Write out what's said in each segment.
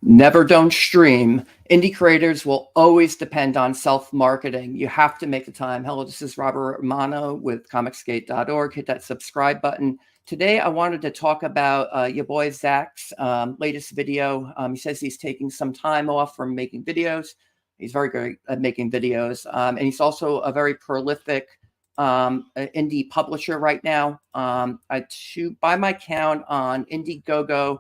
Never don't stream. Indie creators will always depend on self-marketing. You have to make the time. Hello, this is Robert Romano with comicsgate.org. Hit that subscribe button. Today, I wanted to talk about your boy Zach's latest video. He says he's taking some time off from making videos. He's very great at making videos. And he's also a very prolific indie publisher right now. By my count on Indiegogo,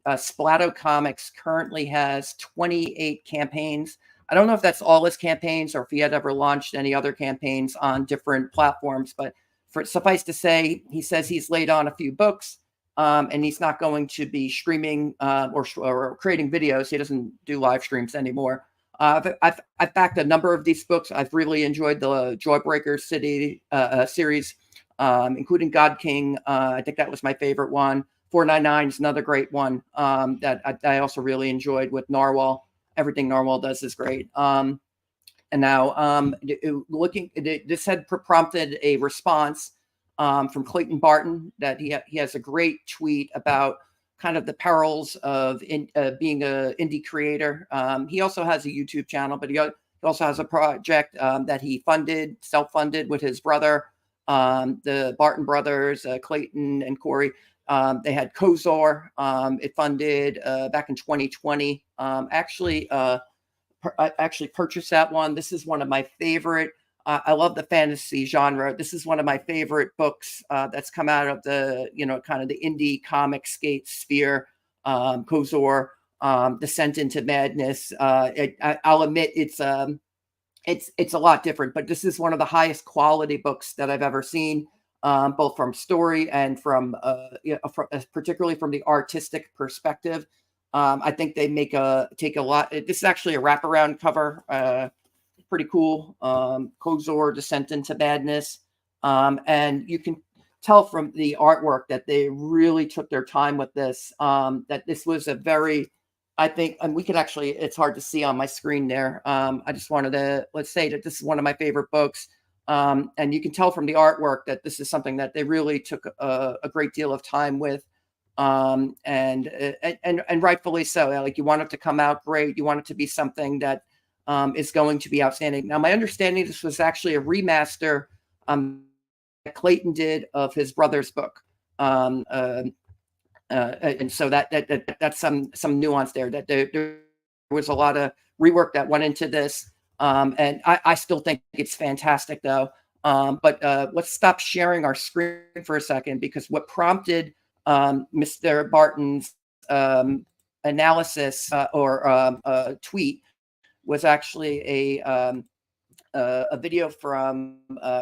Splato Comics currently has 28 campaigns. I don't know if that's all his campaigns or if he had ever launched any other campaigns on different platforms, but suffice to say, he says he's laid on a few books, and he's not going to be streaming or creating videos. He doesn't do live streams anymore. I've backed a number of these books. I've really enjoyed the Jawbreaker City series, including God King. I think that was my favorite one. 499 is another great one that I also really enjoyed with Narwhal. Everything Narwhal does is great. And now this had prompted a response from Clayton Barton that he has a great tweet about kind of the perils of being an indie creator. He also has a YouTube channel, but he also has a project that he self-funded with his brother, the Barton brothers, Clayton and Corey. They had Kozor. It funded back in 2020. I actually purchased that one. This is one of my favorite. I love the fantasy genre. This is one of my favorite books that's come out of the, kind of the indie comic skate sphere. Kozor, Descent into Madness. I'll admit it's a lot different, but this is one of the highest quality books that I've ever seen. Both from story and from particularly from the artistic perspective. I think they take a lot. This is actually a wraparound cover. Pretty cool. Kozor, Descent into Madness. And you can tell from the artwork that they really took their time with this. That this was a very, I think, and we can actually, it's hard to see on my screen there. I just wanted to, let's say that this is one of my favorite books. And you can tell from the artwork that this is something that they really took a great deal of time with, and rightfully so. Like, you want it to come out great. You want it to be something that is going to be outstanding. Now, my understanding, this was actually a remaster that Clayton did of his brother's book, and so that's some nuance there. That there was a lot of rework that went into this. And I still think it's fantastic, though. But let's stop sharing our screen for a second, because what prompted Mr. Barton's analysis or tweet was actually a video from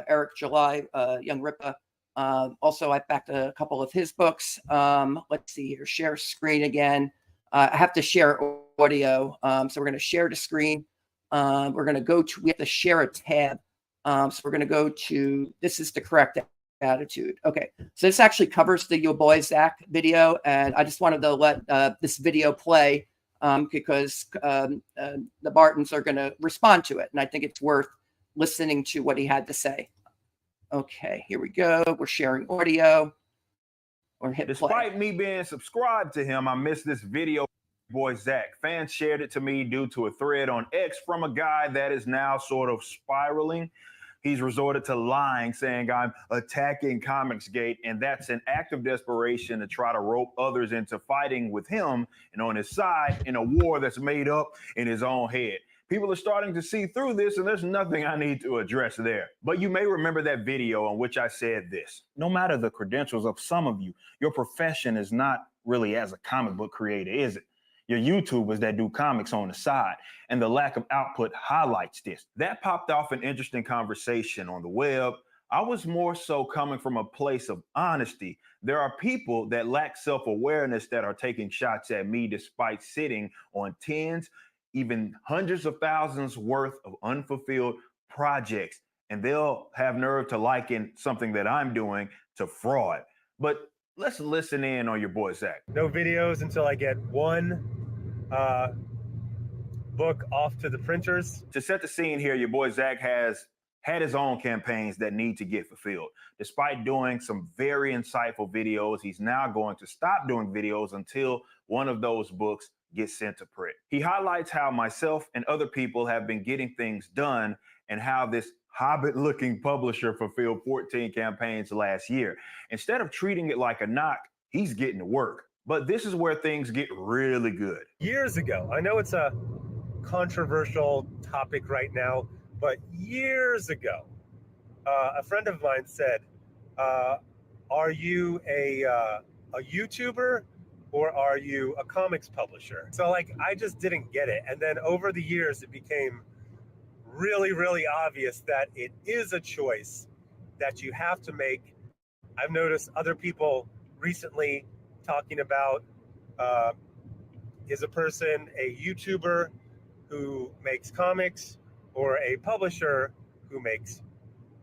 Eric July, Young Ripa. Also, I backed a couple of his books. Let's see here. Share screen again. I have to share audio, so we're going to share the screen. We're going to go to, we have to share a tab. So we're going to go to, this is the correct attitude. Okay. So this actually covers the Yo Boy Zach video. And I just wanted to let this video play because the Bartons are going to respond to it. And I think it's worth listening to what he had to say. Okay, here we go. We're sharing audio. Or hit Despite play. me being subscribed to him, I missed this video. Boy Zach, fans shared it to me due to a thread on X from a guy that is now sort of spiraling. He's resorted to lying, saying I'm attacking Comicsgate, and that's an act of desperation to try to rope others into fighting with him and on his side in a war that's made up in his own head. People are starting to see through this, and there's nothing I need to address there. But you may remember that video in which I said this. No matter the credentials of some of you, your profession is not really as a comic book creator, is it? Your YouTubers that do comics on the side, and the lack of output highlights this. That popped off an interesting conversation on the web. I was more so coming from a place of honesty. There are people that lack self-awareness that are taking shots at me despite sitting on tens, even hundreds of thousands worth of unfulfilled projects, and they'll have nerve to liken something that I'm doing to fraud. But let's listen in on your boy Zach. No videos until I get one book off to the printers. To set the scene here, your boy Zach has had his own campaigns that need to get fulfilled. Despite doing some very insightful videos, he's now going to stop doing videos until one of those books gets sent to print. He highlights how myself and other people have been getting things done and how this hobbit-looking publisher fulfilled 14 campaigns last year. Instead of treating it like a knock, he's getting to work. But this is where things get really good. Years ago, I know it's a controversial topic right now, but years ago, a friend of mine said, are you a YouTuber or are you a comics publisher? So like, I just didn't get it. And then over the years, it became really, really obvious that it is a choice that you have to make. I've noticed other people recently talking about, is a person a YouTuber who makes comics or a publisher who makes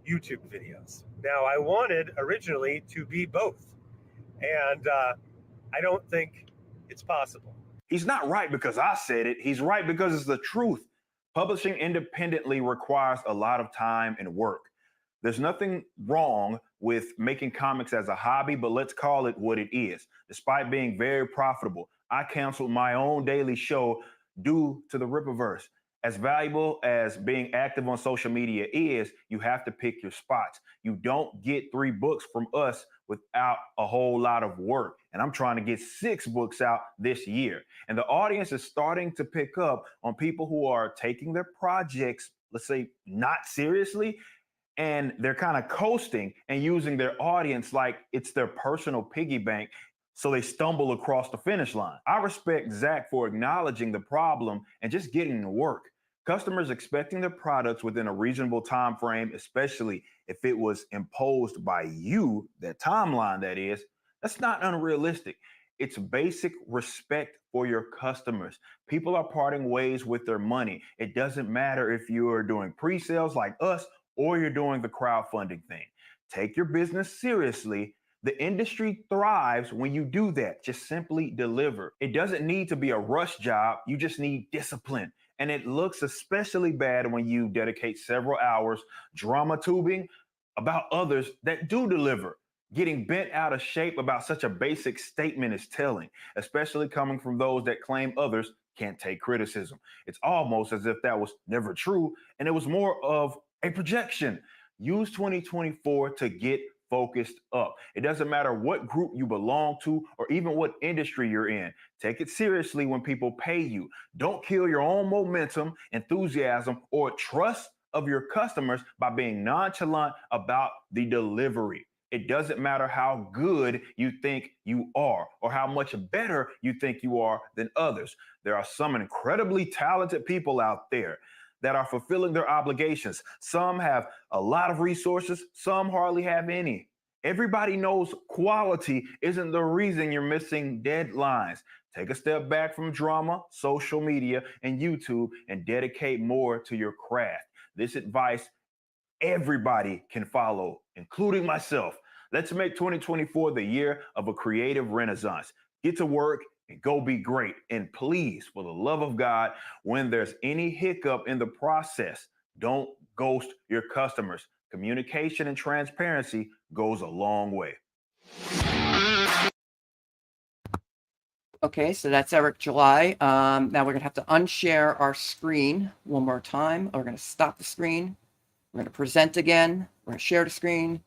YouTube videos? Now, I wanted originally to be both, and I don't think it's possible. He's not right because I said it. He's right because it's the truth. Publishing independently requires a lot of time and work. There's nothing wrong with making comics as a hobby, but let's call it what it is. Despite being very profitable, I canceled my own daily show due to the Rippaverse. As valuable as being active on social media is, you have to pick your spots. You don't get 3 books from us without a whole lot of work. And I'm trying to get 6 books out this year. And the audience is starting to pick up on people who are taking their projects, let's say, not seriously, and they're kind of coasting and using their audience like it's their personal piggy bank, so they stumble across the finish line. I respect Zach for acknowledging the problem and just getting to work. Customers expecting their products within a reasonable time frame, especially if it was imposed by you, that timeline that is, that's not unrealistic. It's basic respect for your customers. People are parting ways with their money. It doesn't matter if you are doing pre-sales like us or you're doing the crowdfunding thing. Take your business seriously. The industry thrives when you do that. Just simply deliver. It doesn't need to be a rush job. You just need discipline. And it looks especially bad when you dedicate several hours drama tubing about others that do deliver. Getting bent out of shape about such a basic statement is telling, especially coming from those that claim others can't take criticism. It's almost as if that was never true, and it was more of a projection. Use 2024 to get focused up. It doesn't matter what group you belong to or even what industry you're in. Take it seriously when people pay you. Don't kill your own momentum, enthusiasm, or trust of your customers by being nonchalant about the delivery. It doesn't matter how good you think you are or how much better you think you are than others. There are some incredibly talented people out there that are fulfilling their obligations. Some have a lot of resources, some hardly have any. Everybody knows quality isn't the reason you're missing deadlines. Take a step back from drama, social media, and YouTube and dedicate more to your craft. This advice everybody can follow, including myself. Let's make 2024 the year of a creative renaissance. Get to work and go be great. And please, for the love of God, when there's any hiccup in the process, don't ghost your customers. Communication and transparency goes a long way. Okay, so that's Eric July. Now we're going to have to unshare our screen one more time. We're going to stop the screen. We're going to present again. We're going to share the screen,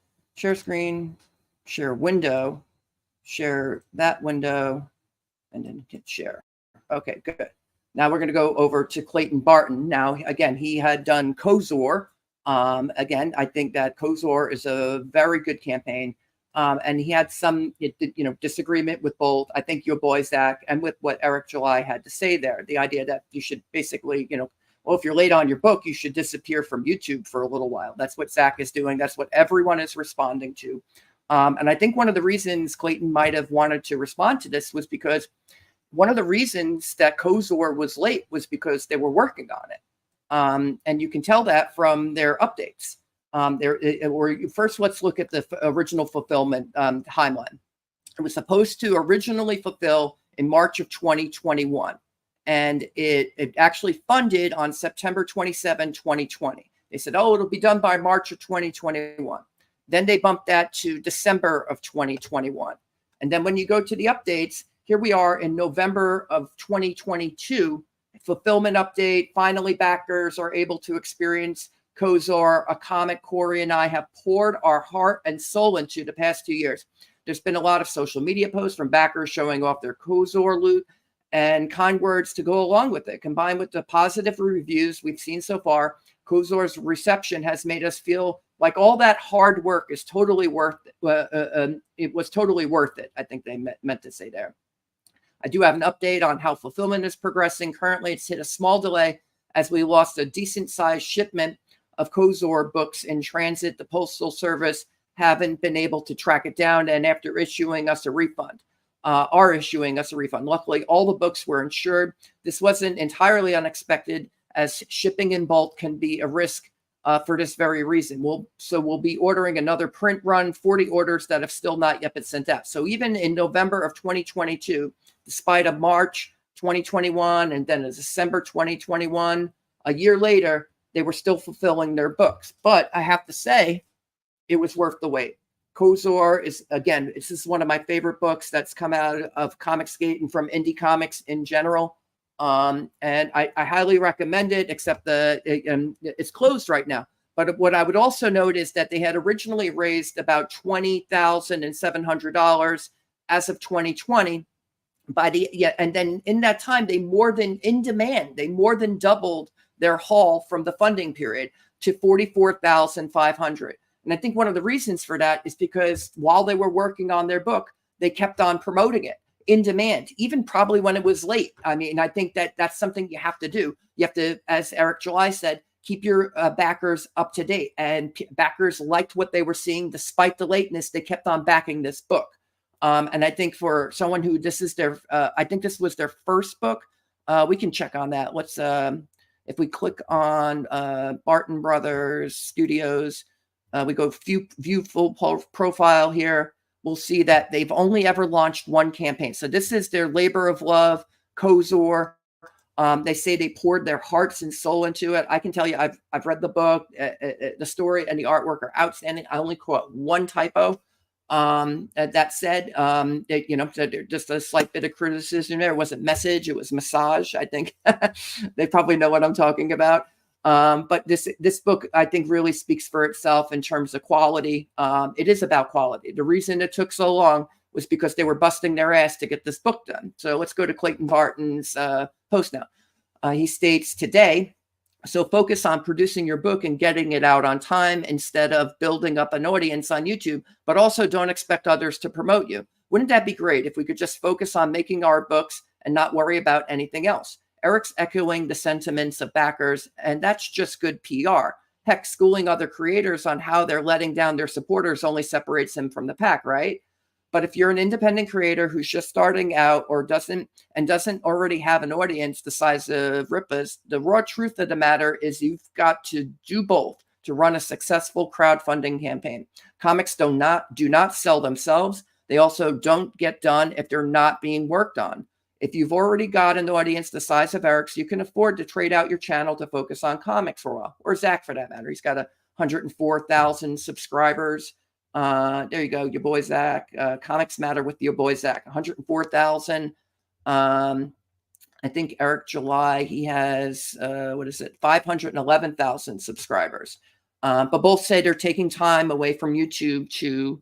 share window, share that window, and then hit share. Okay, good. Now we're going to go over to Clayton Barton. Now, again, he had done Kozor. Again, I think that Kozor is a very good campaign. And he had some, disagreement with both, I think, your boy, Zach, and with what Eric July had to say there. The idea that you should basically, well, if you're late on your book, you should disappear from YouTube for a little while. That's what Zach is doing. That's what everyone is responding to. And I think one of the reasons Clayton might have wanted to respond to this was because one of the reasons that Kozor was late was because they were working on it. And you can tell that from their updates. First, let's look at the original fulfillment timeline. It was supposed to originally fulfill in March of 2021. And it actually funded on September 27, 2020. They said, oh, it'll be done by March of 2021. Then they bumped that to December of 2021. And then when you go to the updates, here we are in November of 2022. Fulfillment update. Finally, backers are able to experience Kozor, a comic Corey and I have poured our heart and soul into the past 2 years. There's been a lot of social media posts from backers showing off their Kozor loot and kind words to go along with it. Combined with the positive reviews we've seen so far, Kozor's reception has made us feel like all that hard work is totally worth it. It was totally worth it, I think they meant to say there. I do have an update on how fulfillment is progressing. Currently, it's hit a small delay as we lost a decent-sized shipment of Kozor books in transit. The Postal Service haven't been able to track it down, and after issuing us a refund, are issuing us a refund. Luckily, all the books were insured. This wasn't entirely unexpected, as shipping in bulk can be a risk for this very reason. We'll be ordering another print run, 40 orders that have still not yet been sent out. So even in November of 2022, despite a March 2021 and then a December 2021, a year later, they were still fulfilling their books. But I have to say, it was worth the wait. Kozor is, again, this is one of my favorite books that's come out of Comicsgate and from indie comics in general. And I highly recommend it, except it's closed right now. But what I would also note is that they had originally raised about $20,700 as of 2020. And then in that time, they more than doubled their haul from the funding period to $44,500. And I think one of the reasons for that is because while they were working on their book, they kept on promoting it in demand, even probably when it was late. I mean, I think that that's something you have to do. You have to, as Eric July said, keep your backers up to date. And backers liked what they were seeing. Despite the lateness, they kept on backing this book. And I think for someone who this is their, I think this was their first book. We can check on that. Let's, if we click on Barton Brothers Studios, we go view full profile here. We'll see that they've only ever launched one campaign. So this is their labor of love, Kozor. They say they poured their hearts and soul into it. I can tell you, I've read the book. The story and the artwork are outstanding. I only caught one typo. That said, just a slight bit of criticism there. It wasn't message, it was massage. I think they probably know what I'm talking about. But this book, I think, really speaks for itself in terms of quality. It is about quality. The reason it took so long was because they were busting their ass to get this book done. So let's go to Clayton Barton's post now. He states today, so focus on producing your book and getting it out on time instead of building up an audience on YouTube, but also don't expect others to promote you. Wouldn't that be great if we could just focus on making our books and not worry about anything else? Eric's echoing the sentiments of backers, and that's just good PR. Heck, schooling other creators on how they're letting down their supporters only separates him from the pack, right? But if you're an independent creator who's just starting out or doesn't already have an audience the size of Ripa's, the raw truth of the matter is you've got to do both to run a successful crowdfunding campaign. Comics do not sell themselves. They also don't get done if they're not being worked on. If you've already got an audience the size of Eric's, you can afford to trade out your channel to focus on comics for a while, or Zach for that matter. He's got 104,000 subscribers. There you go, your boy Zach. Comics Matter with your boy Zach, 104,000. I think Eric July, he has 511,000 subscribers. But both say they're taking time away from YouTube to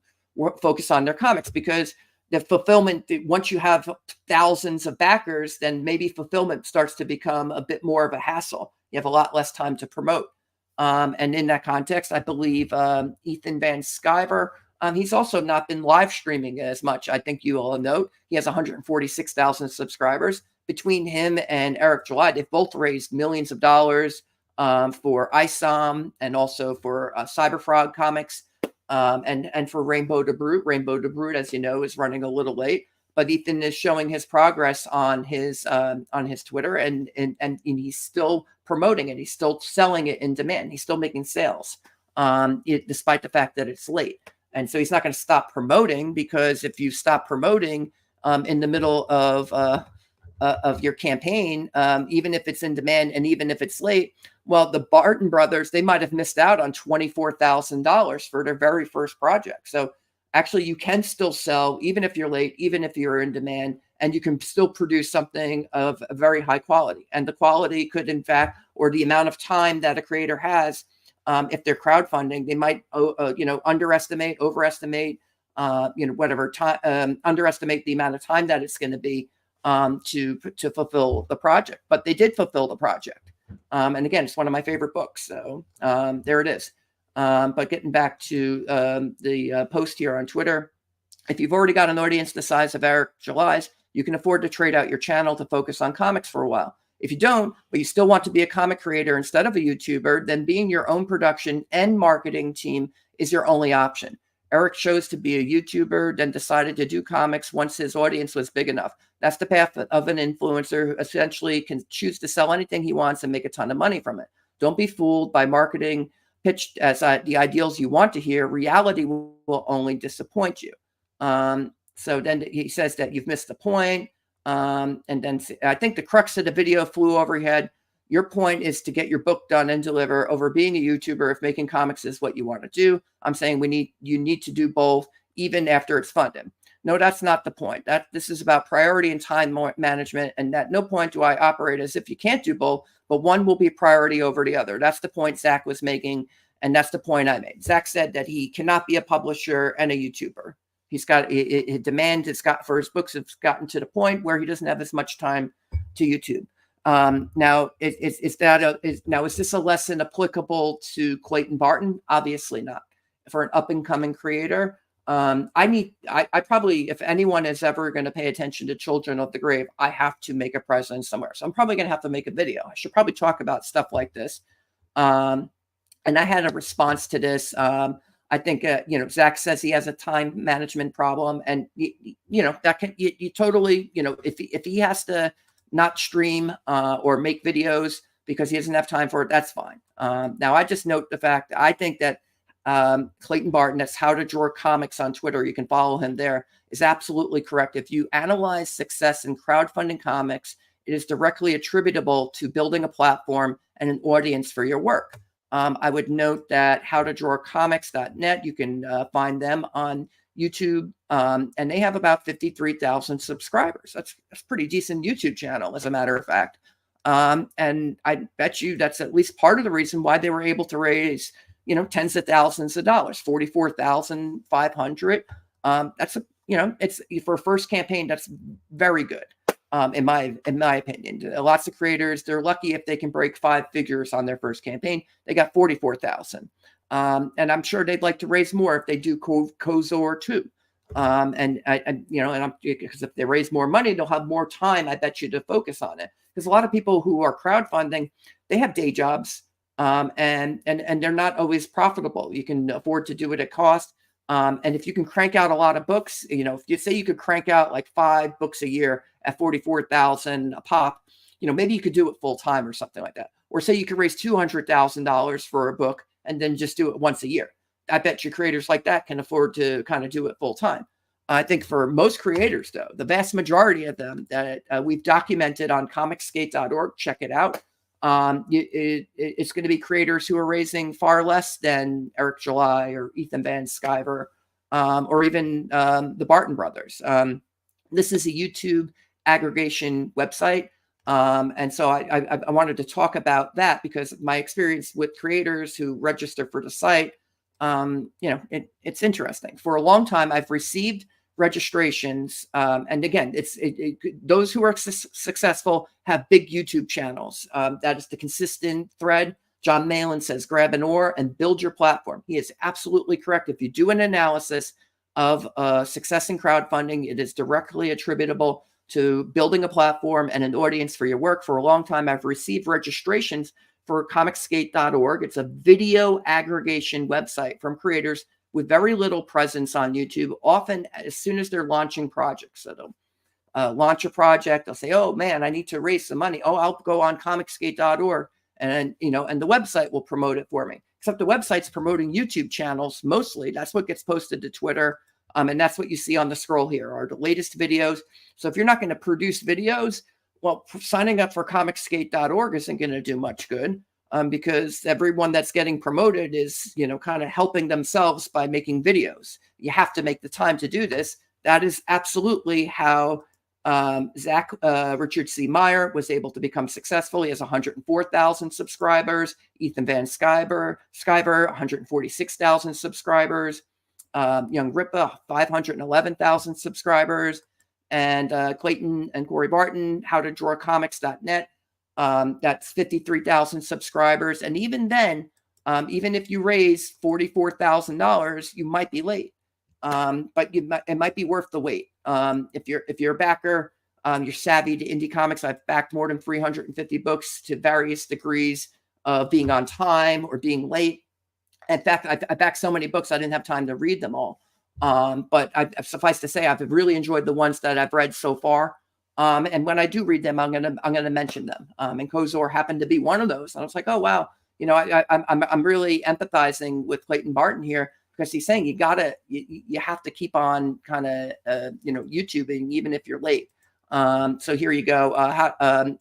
focus on their comics, because the fulfillment, once you have thousands of backers, then maybe fulfillment starts to become a bit more of a hassle. You have a lot less time to promote. And in that context, I believe Ethan Van Sciver, he's also not been live streaming as much. I think you all note he has 146,000 subscribers. Between him and Eric July, they've both raised millions of dollars for ISOM and also for Cyberfrog Comics. And for Rainbow to Brute. Rainbow to Brute, as you know, is running a little late, but Ethan is showing his progress on his Twitter, and he's still promoting it. He's still selling it in demand. He's still making sales, despite the fact that it's late. And so he's not going to stop promoting, because if you stop promoting in the middle of your campaign, even if it's in demand and even if it's late, well, the Barton brothers, they might have missed out on $24,000 for their very first project. So actually, you can still sell, even if you're late, even if you're in demand, and you can still produce something of a very high quality. And the quality could, in fact, or the amount of time that a creator has, if they're crowdfunding, they might, underestimate, overestimate, whatever time, underestimate the amount of time that it's going to be to fulfill the project. But they did fulfill the project. And again, it's one of my favorite books. So there it is. But getting back to the post here on Twitter, if you've already got an audience the size of Eric July's, you can afford to trade out your channel to focus on comics for a while. If you don't, but you still want to be a comic creator instead of a YouTuber, then being your own production and marketing team is your only option. Eric chose to be a YouTuber, then decided to do comics once his audience was big enough. That's the path of an influencer who essentially can choose to sell anything he wants and make a ton of money from it. Don't be fooled by marketing pitched as the ideals you want to hear. Reality will only disappoint you. So then he says that you've missed the point. And then I think the crux of the video flew over your head. Your point is to get your book done and deliver over being a YouTuber if making comics is what you want to do. I'm saying you need to do both even after it's funded. No, that's not the point. This is about priority and time management. And at no point do I operate as if you can't do both, but one will be priority over the other. That's the point Zach was making. And that's the point I made. Zach said that he cannot be a publisher and a YouTuber. He's got a demand for his books has gotten to the point where he doesn't have as much time to YouTube. Now, is this a lesson applicable to Clayton Barton? Obviously not. For an up and coming creator, I probably, if anyone is ever going to pay attention to Children of the Grave, I have to make a presence somewhere. So I'm probably going to have to make a video. I should probably talk about stuff like this. And I had a response to this. I think, Zach says he has a time management problem, and that can you totally, if he has to not stream or make videos because he doesn't have time for it, that's fine. Now, I just note the fact that I think that Clayton Barton, that's How to Draw Comics on Twitter, you can follow him there, is absolutely correct. If you analyze success in crowdfunding comics, it is directly attributable to building a platform and an audience for your work. I would note that howtodrawcomics.net, you can find them on YouTube, and they have about 53,000 subscribers. That's pretty decent YouTube channel, as a matter of fact. And I bet you that's at least part of the reason why they were able to raise, tens of thousands of dollars, 44,500. It's for a first campaign, that's very good. In my opinion, lots of creators, they're lucky if they can break 5 figures on their first campaign. They got 44,000. And I'm sure they'd like to raise more if they do Kozor too. Because if they raise more money, they'll have more time, I bet you, to focus on it. Because a lot of people who are crowdfunding, they have day jobs, and they're not always profitable. You can afford to do it at cost. And if you can crank out a lot of books, if you say you could crank out like 5 books a year at 44,000 a pop, maybe you could do it full time or something like that. Or say you could raise $200,000 for a book and then just do it once a year. I bet you creators like that can afford to kind of do it full time. I think for most creators, though, the vast majority of them that we've documented on comicskate.org, check it out. It's going to be creators who are raising far less than Eric July or Ethan Van Sciver, or even the Barton brothers. This is a YouTube aggregation website. And so I wanted to talk about that because my experience with creators who register for the site, it's interesting. For a long time, I've received registrations. And again, those who are successful have big YouTube channels. That is the consistent thread. John Malin says, grab an oar and build your platform. He is absolutely correct. If you do an analysis of success in crowdfunding, it is directly attributable to building a platform and an audience for your work. For a long time, I've received registrations for comicskate.org. It's a video aggregation website from creators with very little presence on YouTube, often as soon as they're launching projects. So they'll launch a project, they'll say, oh man, I need to raise some money. Oh, I'll go on comicskate.org and the website will promote it for me. Except the website's promoting YouTube channels mostly. That's what gets posted to Twitter. And that's what you see on the scroll here are the latest videos. So if you're not going to produce videos, well, signing up for comicskate.org isn't going to do much good. Because everyone that's getting promoted is, kind of helping themselves by making videos. You have to make the time to do this. That is absolutely how Richard C. Meyer was able to become successful. He has 104,000 subscribers. Ethan Van Sciver, 146,000 subscribers. Young Ripa, 511,000 subscribers. And Clayton and Corey Barton, howtodrawcomics.net. That's 53,000 subscribers. And even then, even if you raise $44,000, you might be late. But it might be worth the wait. If you're a backer, you're savvy to indie comics. I've backed more than 350 books to various degrees of being on time or being late. In fact, I backed so many books I didn't have time to read them all. But suffice to say, I've really enjoyed the ones that I've read so far. And when I do read them, I'm gonna mention them. And Kozor happened to be one of those. And I was like, oh wow, I'm really empathizing with Clayton Barton here, because he's saying you have to keep on kind of YouTubing even if you're late. So here you go.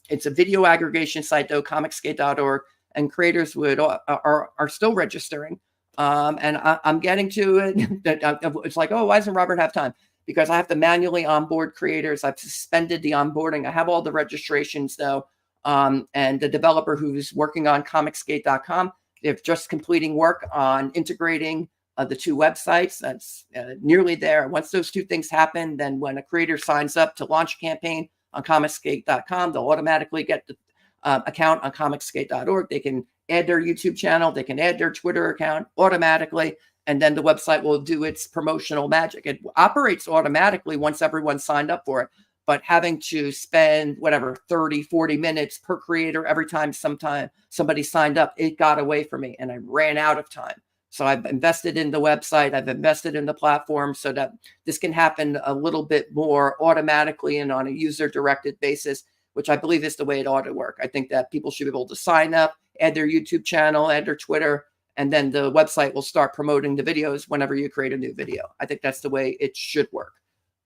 It's a video aggregation site though, comicsgate.org, and creators are still registering. And I'm getting to it. It's like, oh, why doesn't Robert have time? Because I have to manually onboard creators. I've suspended the onboarding. I have all the registrations though. And the developer who's working on comicsgate.com, they're just completing work on integrating the two websites. That's nearly there. Once those two things happen, then when a creator signs up to launch a campaign on comicsgate.com, they'll automatically get the account on comicsgate.org. They can add their YouTube channel. They can add their Twitter account automatically. And then the website will do its promotional magic. It operates automatically once everyone's signed up for it. But having to spend 30, 40 minutes per creator every time somebody signed up, it got away from me and I ran out of time. So I've invested in the website. I've invested in the platform so that this can happen a little bit more automatically and on a user-directed basis, which I believe is the way it ought to work. I think that people should be able to sign up, add their YouTube channel, add their Twitter, and then the website will start promoting the videos whenever you create a new video. I think that's the way it should work.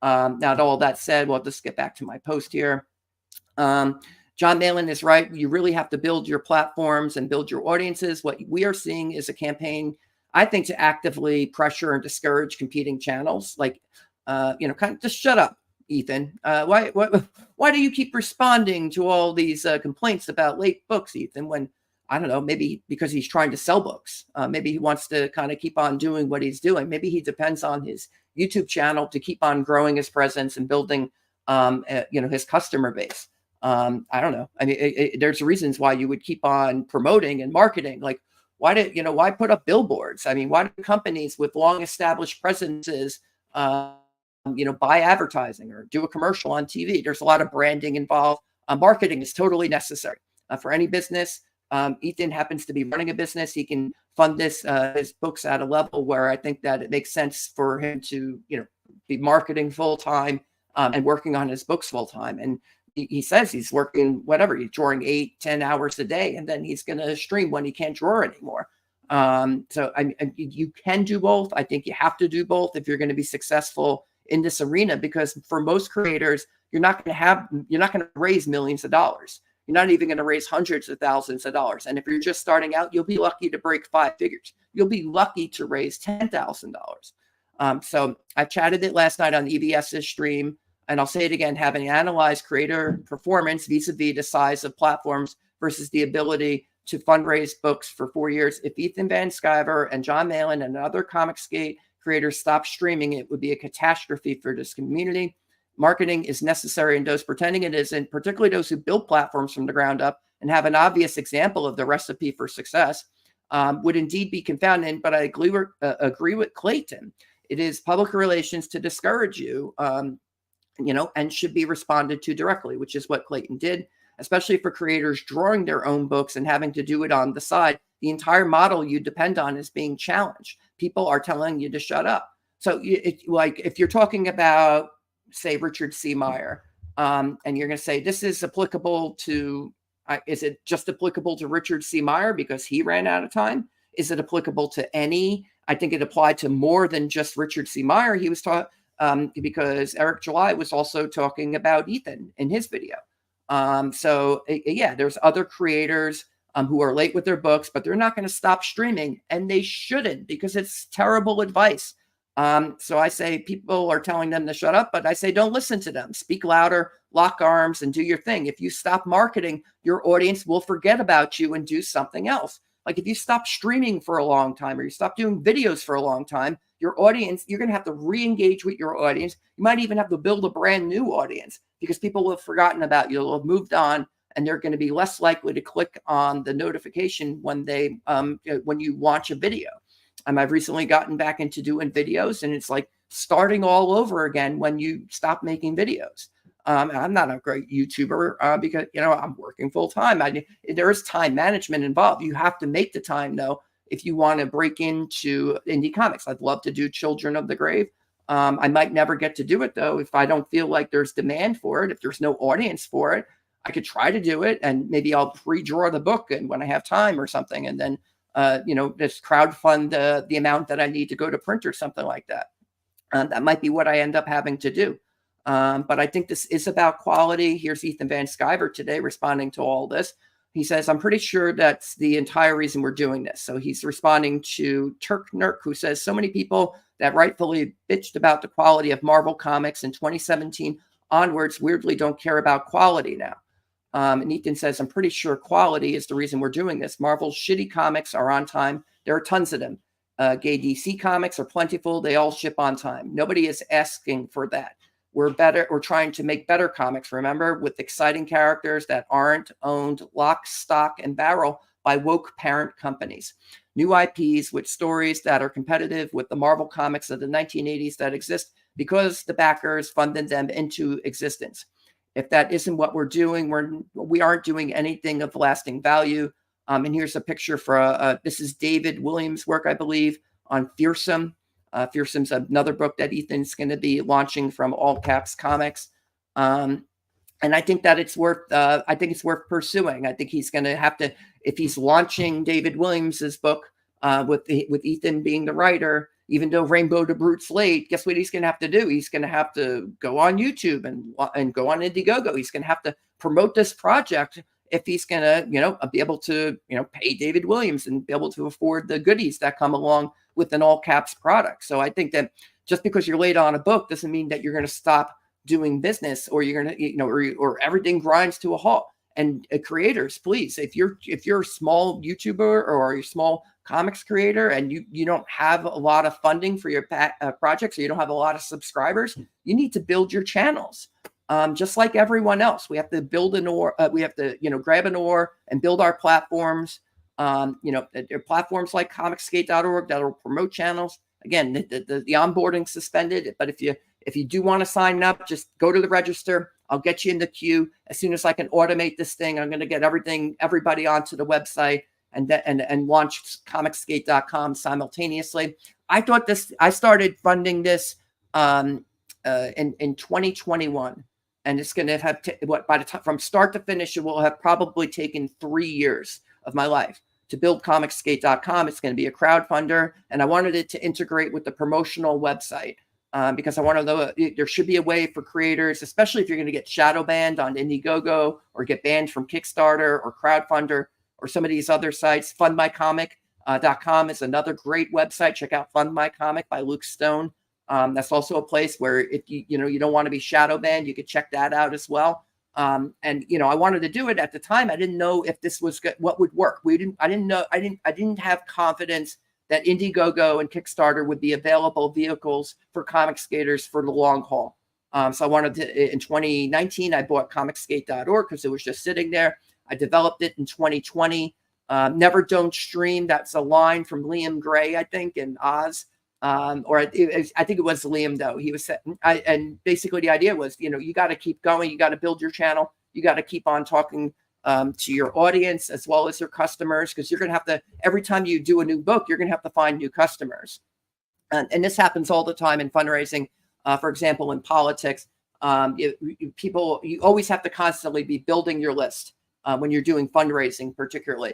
Now, all that said, well, let's get back to my post here. John Malin is right. You really have to build your platforms and build your audiences. What we are seeing is a campaign, I think, to actively pressure and discourage competing channels. Like, kind of just shut up, Ethan. Why do you keep responding to all these complaints about late books, Ethan, when, I don't know, maybe because he's trying to sell books. Maybe he wants to kind of keep on doing what he's doing. Maybe he depends on his YouTube channel to keep on growing his presence and building, his customer base. I don't know. I mean, there's reasons why you would keep on promoting and marketing. Like, why put up billboards? I mean, why do companies with long established presences, buy advertising or do a commercial on TV? There's a lot of branding involved. Marketing is totally necessary for any business. Ethan happens to be running a business. He can fund his books at a level where I think that it makes sense for him to, be marketing full time and working on his books full time. And he says he's working he's drawing 8-10 hours a day, and then he's going to stream when he can't draw anymore. So you can do both. I think you have to do both if you're going to be successful in this arena, because for most creators, you're not going to raise millions of dollars. You're not even going to raise hundreds of thousands of dollars. And if you're just starting out, you'll be lucky to break 5 figures. You'll be lucky to raise $10,000. So I chatted it last night on EBS's stream, and I'll say it again, having analyzed creator performance vis-a-vis the size of platforms versus the ability to fundraise books for 4 years. If Ethan Van Sciver and John Malin and other Comicsgate creators stop streaming, it would be a catastrophe for this community. Marketing is necessary, and those pretending it isn't, particularly those who build platforms from the ground up and have an obvious example of the recipe for success, would indeed be confounding. But I agree with Clayton. It is public relations to discourage you, and should be responded to directly, which is what Clayton did, especially for creators drawing their own books and having to do it on the side. The entire model you depend on is being challenged. People are telling you to shut up. So if you're talking about, say, Richard C. Meyer, and you're going to say this is applicable to, is it just applicable to Richard C. Meyer because he ran out of time? Is it applicable to any? I think it applied to more than just Richard C. Meyer. He was taught because Eric July was also talking about Ethan in his video. There's other creators who are late with their books, but they're not going to stop streaming, and they shouldn't, because it's terrible advice. So I say people are telling them to shut up, but I say don't listen to them. Speak louder, lock arms, and do your thing. If you stop marketing, your audience will forget about you and do something else. Like if you stop streaming for a long time or you stop doing videos for a long time, your audience, you're going to have to re-engage with your audience. You might even have to build a brand new audience because people will have forgotten about you, they'll have moved on, and they're going to be less likely to click on the notification when they when you launch a video. I've recently gotten back into doing videos, and it's like starting all over again when you stop making videos. I'm not a great YouTuber because, I'm working full time. There is time management involved. You have to make the time, though, if you want to break into indie comics. I'd love to do Children of the Grave. I might never get to do it, though, if I don't feel like there's demand for it, if there's no audience for it. I could try to do it, and maybe I'll pre-draw the book and when I have time or something, and then just crowdfund the amount that I need to go to print or something like that. That might be what I end up having to do. But I think this is about quality. Here's Ethan Van Sciver today responding to all this. He says, I'm pretty sure that's the entire reason we're doing this. So he's responding to Turk Nurk, who says, so many people that rightfully bitched about the quality of Marvel Comics in 2017 onwards weirdly don't care about quality now. And Ethan says, I'm pretty sure quality is the reason we're doing this. Marvel's shitty comics are on time. There are tons of them. Gay DC comics are plentiful. They all ship on time. Nobody is asking for that. We're trying to make better comics, remember, with exciting characters that aren't owned lock, stock, and barrel by woke parent companies. New IPs with stories that are competitive with the Marvel comics of the 1980s that exist because the backers funded them into existence. If that isn't what we're doing, we aren't doing anything of lasting value. And here's a picture for this is David Williams' work, I believe, on Fearsome. Fearsome's another book that Ethan's going to be launching from All Caps Comics. And I think that it's worth pursuing. I think he's going to have to, if he's launching David Williams's book with Ethan being the writer, even though Rainbow to Brute's late, guess what he's going to have to do? He's going to have to go on YouTube and go on Indiegogo. He's going to have to promote this project if he's going to, be able to, pay David Williams and be able to afford the goodies that come along with an all caps product. So I think that just because you're late on a book doesn't mean that you're going to stop doing business, or you're going to, or everything grinds to a halt. And creators, please, if you're a small YouTuber or a small comics creator and you don't have a lot of funding for your projects, or you don't have a lot of subscribers, you need to build your channels. Just like everyone else, we have to build an oar. We have to, grab an oar and build our platforms. Platforms like comicsgate.org that will promote channels. Again, the onboarding suspended, but if you do want to sign up, just go to the register. I'll get you in the queue. As soon as I can automate this thing, I'm going to get everybody onto the website and launch comicsgate.com simultaneously. I started funding this in 2021, and it's going to have by the time from start to finish, it will have probably taken 3 years of my life to build comicsgate.com. It's going to be a crowdfunder, and I wanted it to integrate with the promotional website. Because I want to know there should be a way for creators, especially if you're going to get shadow banned on Indiegogo or get banned from Kickstarter or Crowdfunder or some of these other sites. Fundmycomic.com is another great website. Check out Fund My Comic by Luke Stone. That's also a place where if you don't want to be shadow banned, you could check that out as well. I wanted to do it at the time. I didn't know if this was what would work. I didn't have confidence that Indiegogo and Kickstarter would be available vehicles for comic skaters for the long haul. So I wanted to, in 2019, I bought comicsgate.org because it was just sitting there. I developed it in 2020. Never Don't Stream. That's a line from Liam Gray, I think, in Oz. I think it was Liam, though. He was, and basically the idea was, you got to keep going. You got to build your channel. You got to keep on talking to your audience as well as your customers, because you're going to have to, every time you do a new book, you're going to have to find new customers. And this happens all the time in fundraising. For example, in politics, you always have to constantly be building your list when you're doing fundraising, particularly,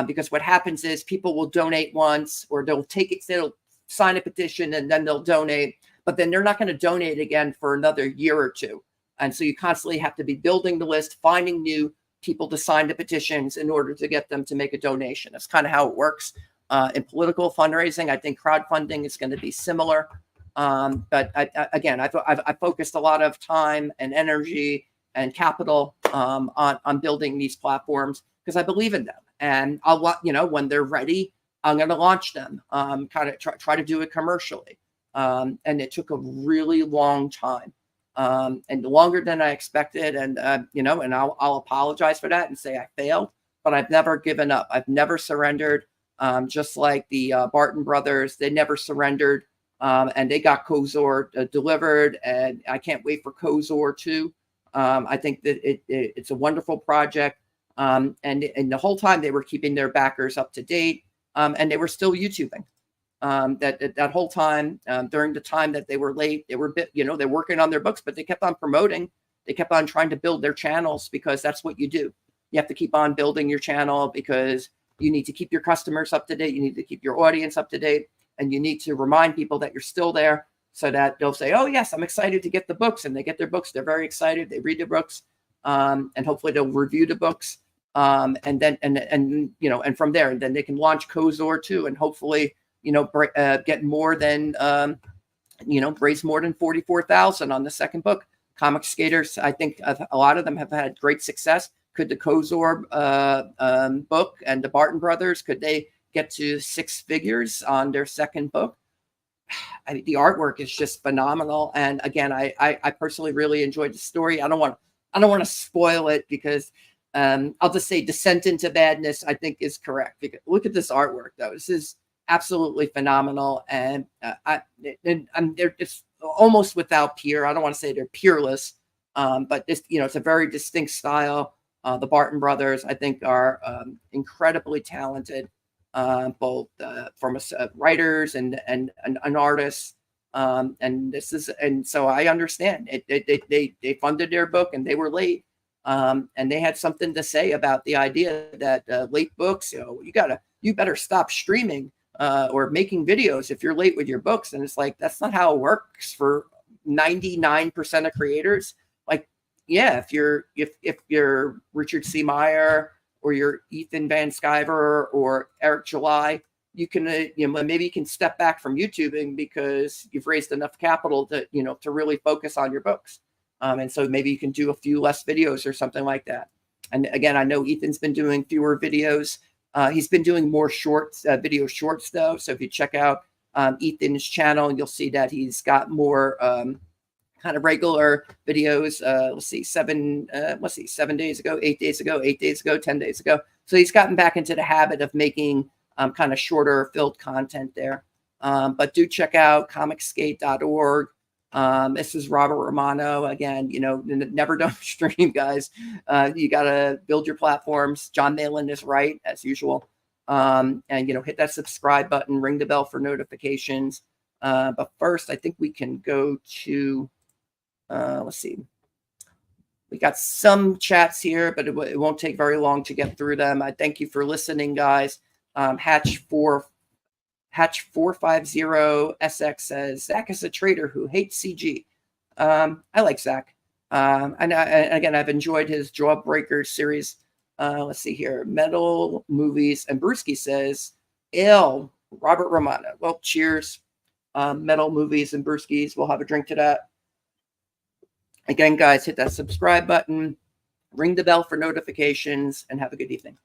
because what happens is people will donate once, or they'll sign a petition and then they'll donate, but then they're not going to donate again for another year or two. And so you constantly have to be building the list, finding new people to sign the petitions in order to get them to make a donation. That's kind of how it works in political fundraising. I think crowdfunding is going to be similar. But again, I've focused a lot of time and energy and capital on building these platforms because I believe in them. And when they're ready, I'm going to launch them, kind of try to do it commercially. And it took a really long time, and longer than I expected. And, and I'll apologize for that and say I failed, but I've never given up. I've never surrendered. Just like the Barton brothers, they never surrendered. And they got Kozor delivered, and I can't wait for Kozor 2. I think that it's a wonderful project. And the whole time they were keeping their backers up to date, and they were still YouTubing. That whole time, during the time that they were late, they were they're working on their books, but they kept on promoting. They kept on trying to build their channels because that's what you do. You have to keep on building your channel because you need to keep your customers up to date. You need to keep your audience up to date, and you need to remind people that you're still there so that they'll say, "Oh yes, I'm excited to get the books," and they get their books. They're very excited. They read the books, and hopefully they'll review the books. And then and from there, and then they can launch Kozor 2, and hopefully get more than raise more than 44,000 on the second book. Comic Skaters, I think a lot of them have had great success. Could the Kozor book and the Barton brothers, could they get to 6 figures on their second book? I mean, the artwork is just phenomenal. And again, I personally really enjoyed the story. I don't want to spoil it because I'll just say Descent into Badness, I think, is correct. Because look at this artwork, though. This is absolutely phenomenal. And they're just almost without peer. I don't want to say they're peerless, but this, it's a very distinct style. The Barton brothers, I think, are incredibly talented, both from writers and artists. And so I understand it. They funded their book and they were late. And they had something to say about the idea that late books, you better stop streaming or making videos if you're late with your books. And it's like, that's not how it works for 99% of creators. Like, yeah, if you're Richard C. Meyer or you're Ethan Van Sciver or Eric July, you can maybe you can step back from YouTubing because you've raised enough capital to to really focus on your books. And so maybe you can do a few less videos or something like that. And again, I know Ethan's been doing fewer videos. He's been doing more video shorts though. So if you check out Ethan's channel, you'll see that he's got more kind of regular videos. 7 days ago, 8 days ago, 8 days ago, 10 days ago. So he's gotten back into the habit of making kind of shorter filled content there. But do check out comicskate.org. This is Robert Romano again. Never don't stream, guys. You got to build your platforms. John Malin is right as usual. And hit that subscribe button, ring the bell for notifications. But first, I think we can go to. Let's see. We got some chats here, but it won't take very long to get through them. I thank you for listening, guys. Hatch450SX says, Zach is a trader who hates CG. I like Zach. And again, I've enjoyed his Jawbreakers series. Let's see here. Metal Movies. And Brewski says, Robert Romano. Well, cheers. Metal Movies and Brewskis. We'll have a drink to that. Again, guys, hit that subscribe button, ring the bell for notifications, and have a good evening.